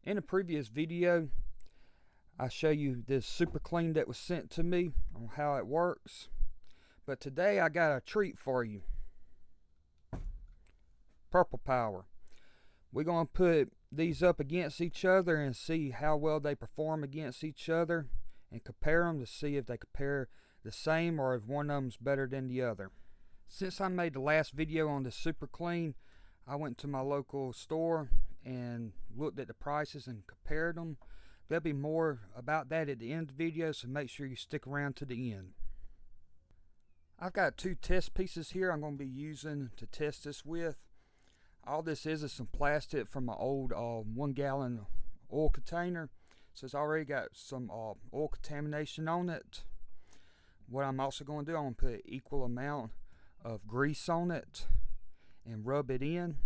In a previous video, I show you this super clean that was sent to me on how it works. But today I got a treat for you. Purple Power. We're going to put these up against each other and see how well they perform against each other and compare them to see if they compare the same or if one of them's better than the other. Since I made the last video on the super clean, I went to my local store and looked at the prices and compared them. There'll be more about that at the end of the video, so make sure you stick around to the end. I've got two test pieces here I'm going to be using to test this with. All this is some plastic from an old 1 gallon oil container. So it's already got some oil contamination on it. What I'm also going to do, I'm going to put an equal amount of grease on it and rub it in.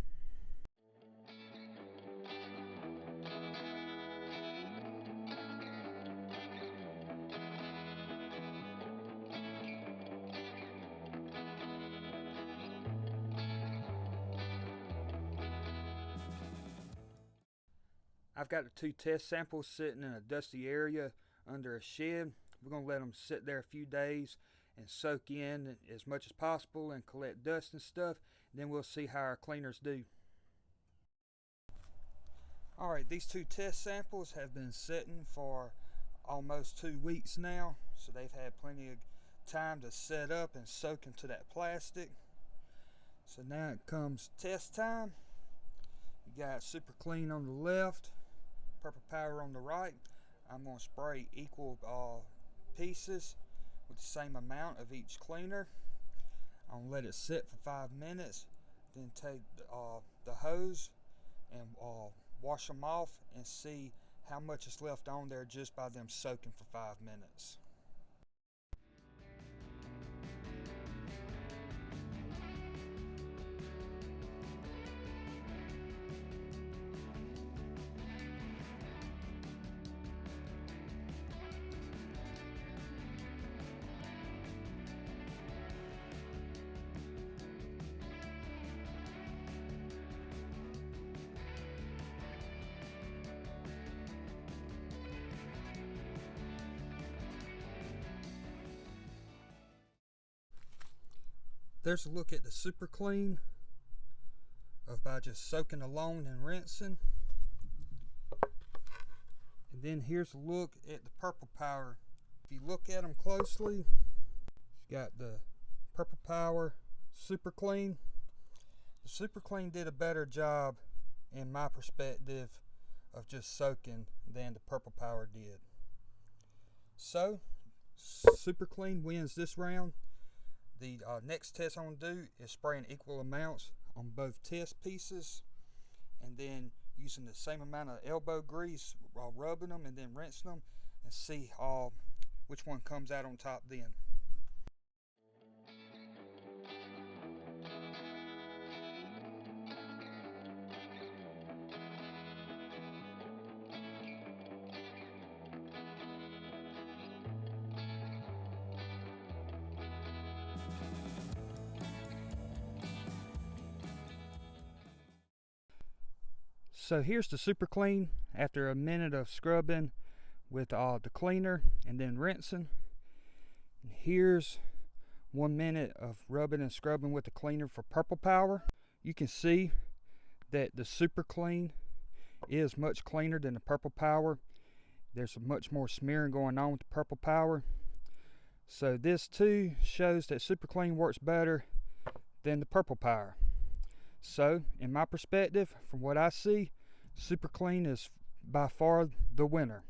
I've got the two test samples sitting in a dusty area under a shed. We're going to let them sit there a few days and soak in as much as possible and collect dust and stuff. Then we'll see how our cleaners do. Alright, these two test samples have been sitting for almost 2 weeks now. So they've had plenty of time to set up and soak into that plastic. So now it comes test time. You got super clean on the left, Purple Power on the right. I'm going to spray equal pieces with the same amount of each cleaner. I'm going to let it sit for 5 minutes, then take the hose and wash them off and see how much is left on there just by them soaking for 5 minutes. There's a look at the super clean by just soaking alone and rinsing. And then here's a look at the Purple Power. If you look at them closely, you got the Purple Power super clean. The super clean did a better job in my perspective of just soaking than the Purple Power did. So super clean wins this round. The next test I'm going to do is spraying equal amounts on both test pieces and then using the same amount of elbow grease while rubbing them and then rinsing them and see which one comes out on top then. So here's the super clean after a minute of scrubbing with the cleaner and then rinsing. And here's 1 minute of rubbing and scrubbing with the cleaner for Purple Power. You can see that the super clean is much cleaner than the Purple Power. There's much more smearing going on with the Purple Power. So this too shows that super clean works better than the Purple Power. So in my perspective, from what I see, super clean is by far the winner.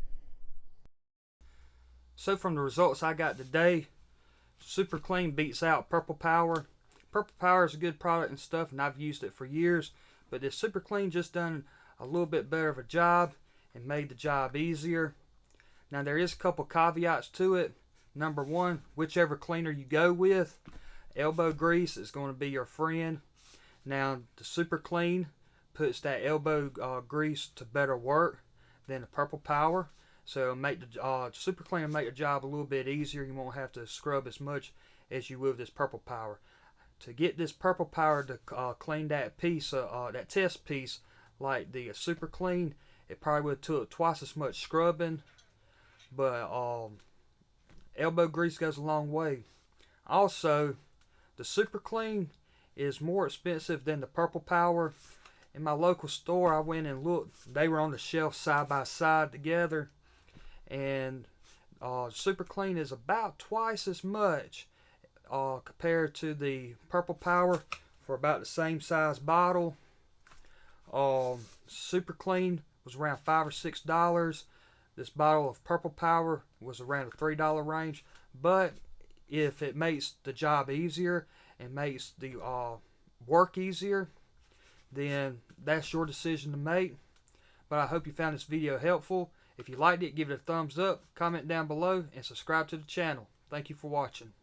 So from the results I got today, super clean beats out Purple Power. Purple Power is a good product and stuff, and I've used it for years, but this super clean just done a little bit better of a job and made the job easier. Now there is a couple caveats to it. Number one, whichever cleaner you go with, elbow grease is going to be your friend. Now the super clean puts that elbow grease to better work than the Purple Power, so make the super clean will make the job a little bit easier. You won't have to scrub as much as you would with this Purple Power. To get this Purple Power to clean that piece, that test piece, like the super clean, it probably would have took twice as much scrubbing, but elbow grease goes a long way. Also, the Super Clean is more expensive than the Purple Power. In my local store, I went and looked. They were on the shelf side by side together, and Super Clean is about twice as much compared to the Purple Power for about the same size bottle. Super Clean was around $5 or $6. This bottle of Purple Power was around the $3 range. But if it makes the job easier and makes the work easier, then that's your decision to make. But I hope you found this video helpful. If you liked it, give it a thumbs up, comment down below, and subscribe to the channel. Thank you for watching.